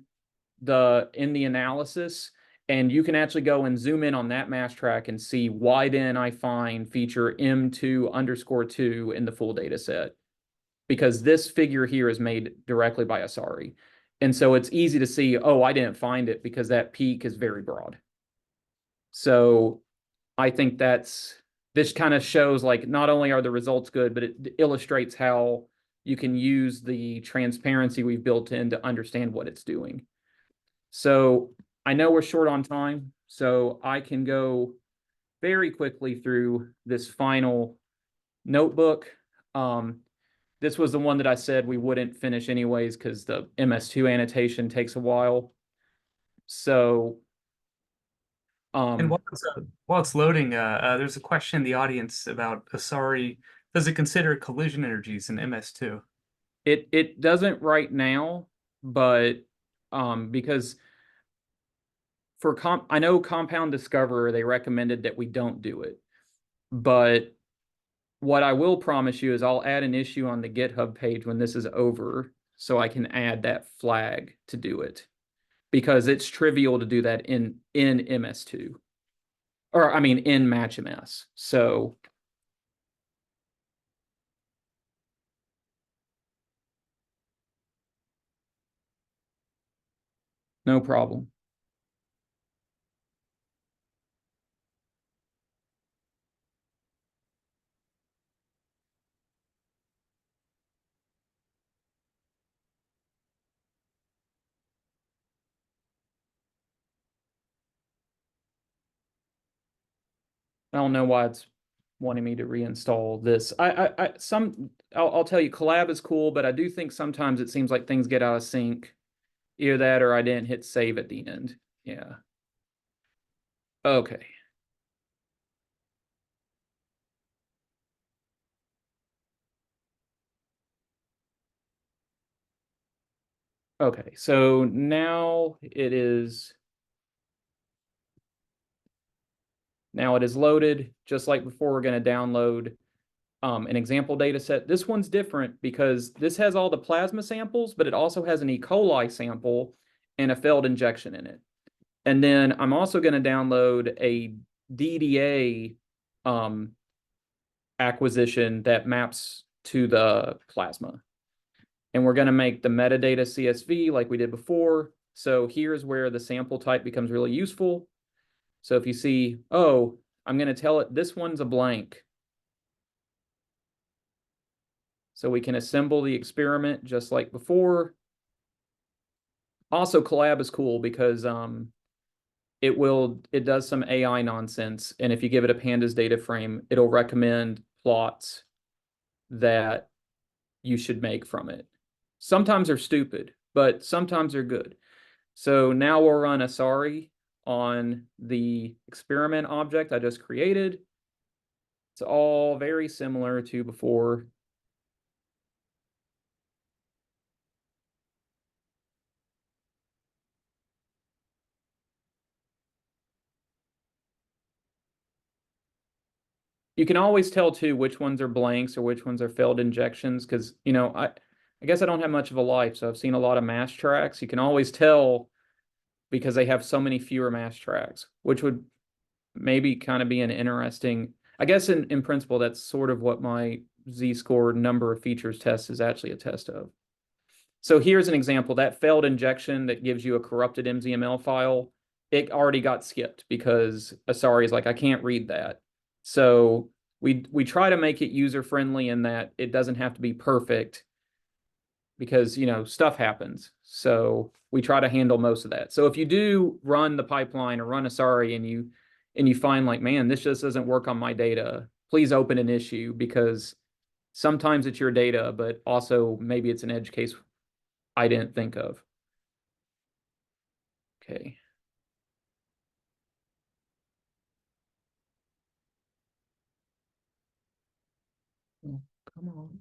the analysis, and you can actually go and zoom in on that mass track and see why then I find feature M2_2 in the full data set, because this figure here is made directly by Asari. And so it's easy to see, oh, I didn't find it because that peak is very broad. So I think this kind of shows, like, not only are the results good, but it illustrates how you can use the transparency we've built in to understand what it's doing. So I know we're short on time, so I can go very quickly through this final notebook. This was the one that I said we wouldn't finish anyways because the MS2 annotation takes a while. So And while it's loading, there's a question in the audience about Asari. Does it consider collision energies in MS2? it doesn't right now, but because I know Compound Discoverer, they recommended that we don't do it. But what I will promise you is I'll add an issue on the GitHub page when this is over, so I can add that flag to do it, because it's trivial to do that in MS2, or I mean in MatchMS. So no problem. I don't know why it's wanting me to reinstall this. I'll tell you, collab is cool, but I do think sometimes it seems like things get out of sync. Either that or I didn't hit save at the end. Yeah. Okay. Okay, so now it is loaded. Just like before, we're going to download an example data set. This one's different because this has all the plasma samples, but it also has an E. coli sample and a failed injection in it. And then I'm also going to download a DDA acquisition that maps to the plasma. And we're going to make the metadata CSV like we did before. So here's where the sample type becomes really useful. So if you see, oh, I'm going to tell it this one's a blank. So we can assemble the experiment just like before. Also, collab is cool because it does some AI nonsense. And if you give it a pandas data frame, it'll recommend plots that you should make from it. Sometimes they're stupid, but sometimes they're good. So now we'll run Asari on the experiment object I just created. It's all very similar to before. You can always tell too which ones are blanks or which ones are failed injections, because I guess I don't have much of a life, so I've seen a lot of mass tracks. You can always tell because they have so many fewer mass tracks, which would maybe kind of be an interesting, I guess in principle, that's sort of what my z-score number of features test is actually a test of. So here's an example. That failed injection that gives you a corrupted MZML file, it already got skipped because Asari is like, I can't read that. So we try to make it user-friendly in that it doesn't have to be perfect because, you know, stuff happens. So we try to handle most of that. So if you do run the pipeline or run Asari and you find like, man, this just doesn't work on my data, please open an issue, because sometimes it's your data, but also maybe it's an edge case I didn't think of. Okay. Oh, come on.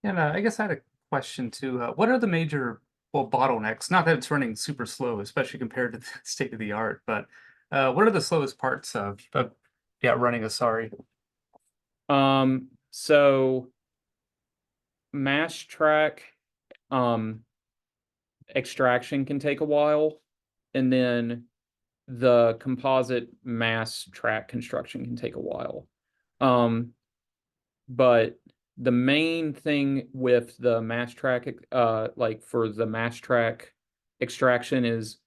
And I guess I had a question too. What are the major, well, bottlenecks? Not that it's running super slow, especially compared to the state of the art, but what are the slowest parts of yeah, running Asari? So mass track extraction can take a while, and then the composite mass track construction can take a while. But the main thing with the mass track, like for the mass track extraction, is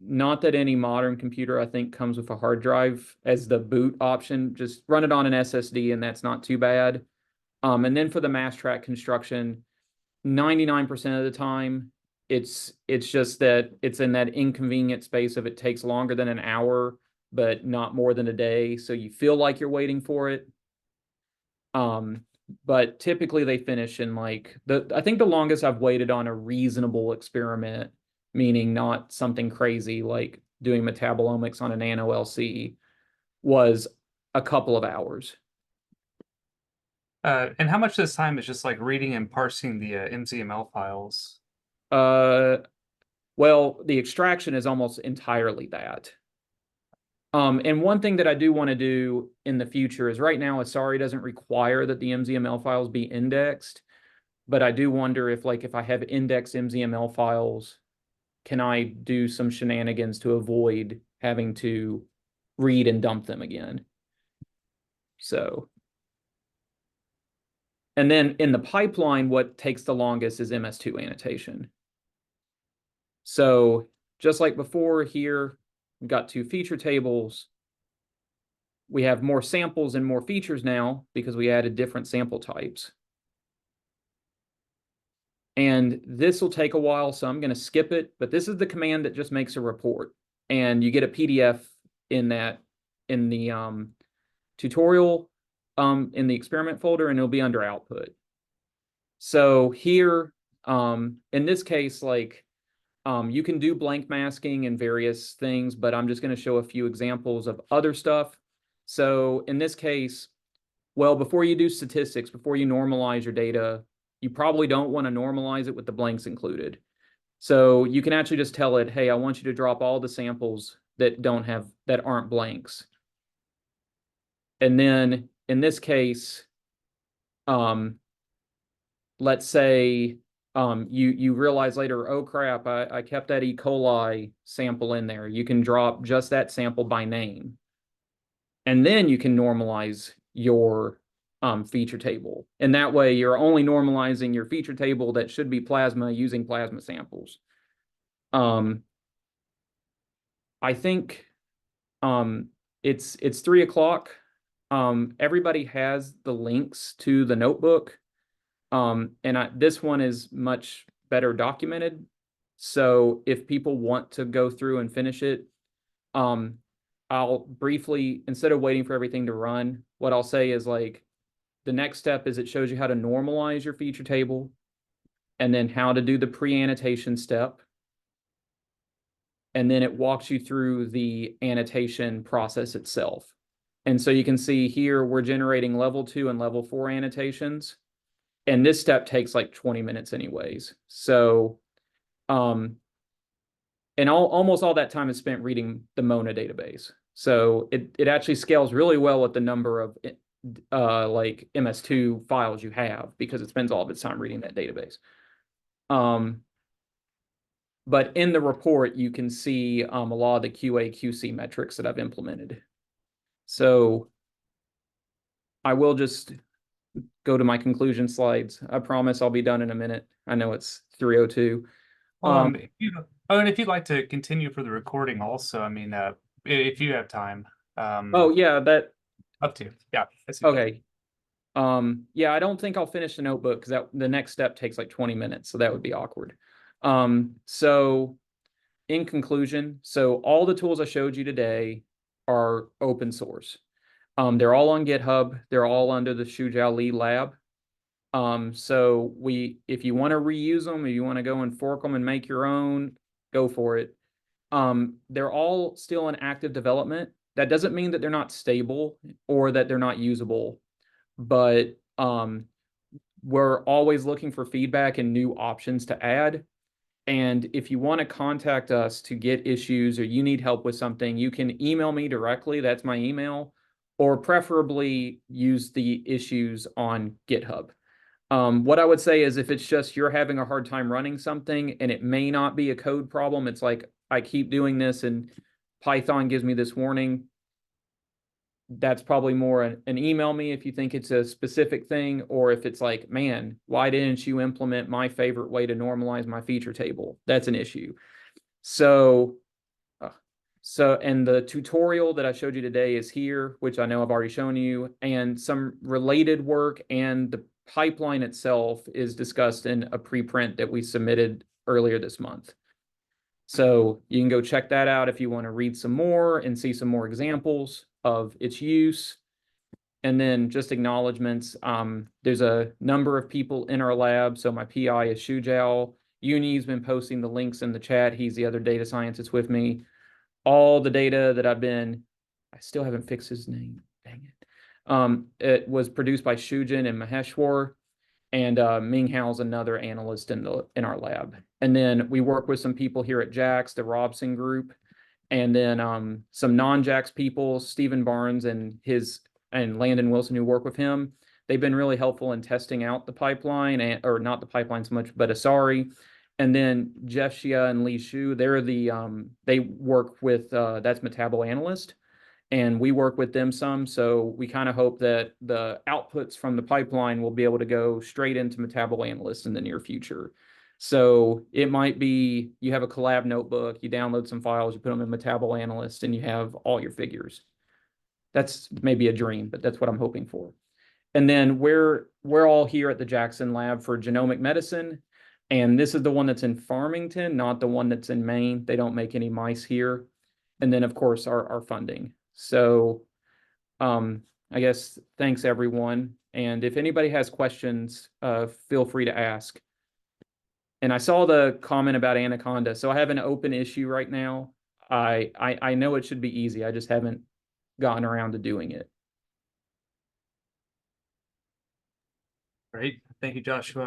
not that any modern computer, I think, comes with a hard drive as the boot option. Just run it on an SSD, and that's not too bad. And then for the mass track construction, 99% of the time, it's just that it's in that inconvenient space of it takes longer than an hour, but not more than a day. So you feel like you're waiting for it. But typically they finish in like I think the longest I've waited on a reasonable experiment, meaning not something crazy like doing metabolomics on a nano LC, was a couple of hours. And how much of this time is just like reading and parsing the MZML files? Well, the extraction is almost entirely that. And one thing that I do want to do in the future is right now, Asari doesn't require that the MZML files be indexed, but I do wonder if like if I have indexed MZML files, can I do some shenanigans to avoid having to read and dump them again? So, and then in the pipeline, what takes the longest is MS2 annotation. So just like before here, we've got two feature tables. We have more samples and more features now because we added different sample types. And this will take a while, so I'm going to skip it. But this is the command that just makes a report. And you get a PDF in the tutorial in the experiment folder, and it'll be under output. So here, in this case, like you can do blank masking and various things, but I'm just going to show a few examples of other stuff. So in this case, well, before you do statistics, before you normalize your data, you probably don't want to normalize it with the blanks included. So you can actually just tell it, hey, I want you to drop all the samples that aren't blanks. And then in this case, let's say you realize later, oh crap, I kept that E. coli sample in there. You can drop just that sample by name. And then you can normalize your feature table. And that way you're only normalizing your feature table that should be plasma using plasma samples. I think it's 3 o'clock. Everybody has the links to the notebook. And this one is much better documented. So if people want to go through and finish it, I'll briefly, instead of waiting for everything to run, what I'll say is like, the next step is it shows you how to normalize your feature table, and then how to do the pre-annotation step. And then it walks you through the annotation process itself. And so you can see here, we're generating level 2 and level 4 annotations. And this step takes like 20 minutes anyways. So, and almost all that time is spent reading the Mona database. So it actually scales really well with the number of like MS2 files you have, because it spends all of its time reading that database. But in the report, you can see a lot of the QA QC metrics that I've implemented. So I will just go to my conclusion slides. I promise I'll be done in a minute. I know it's 3:02. And if you'd like to continue for the recording also, I mean, if you have time. Oh yeah, that Up to you. Yeah. I see. okay. Yeah, I don't think I'll finish the notebook because the next step takes like 20 minutes, so that would be awkward. So in conclusion, so all the tools I showed you today are open source. They're all on GitHub. They're all under the Shuzhao Li lab. So if you want to reuse them, if you want to go and fork them and make your own, go for it. They're all still in active development. That doesn't mean that they're not stable or that they're not usable, but we're always looking for feedback and new options to add. And if you want to contact us to get issues or you need help with something, you can email me directly. That's my email, or preferably use the issues on GitHub. What I would say is if it's just you're having a hard time running something and it may not be a code problem, it's like I keep doing this and Python gives me this warning. That's probably more an email me if you think it's a specific thing, or if it's like, man, why didn't you implement my favorite way to normalize my feature table? That's an issue. So and the tutorial that I showed you today is here, which I know I've already shown you, and some related work, and the pipeline itself is discussed in a preprint that we submitted earlier this month. So you can go check that out if you want to read some more and see some more examples of its use. And then just acknowledgements. There's a number of people in our lab. So my PI is Shuzhao. Uni's been posting the links in the chat. He's the other data scientist with me. All the data that I still haven't fixed his name. Dang it. It was produced by Shujin and Maheshwar. And Ming Hao's another analyst in our lab. And then we work with some people here at JAX, the Robson group, and then some non-JAX people, Stephen Barnes and Landon Wilson, who work with him. They've been really helpful in testing out the pipeline, or not the pipeline so much, but Asari. And then Jeff Xia and Li Shu, they work with that's Metaboloanalyst. And we work with them some, so we kind of hope that the outputs from the pipeline will be able to go straight into Metaboloanalyst in the near future. So it might be you have a collab notebook, you download some files, you put them in Metaboloanalyst, and you have all your figures. That's maybe a dream, but that's what I'm hoping for. And then we're all here at the Jackson Lab for genomic medicine, and this is the one that's in Farmington, not the one that's in Maine. They don't make any mice here. And then, of course, our funding. So I guess thanks, everyone. And if anybody has questions, feel free to ask. And I saw the comment about Anaconda. So I have an open issue right now. I know it should be easy. I just haven't gotten around to doing it. Great. Thank you, Joshua.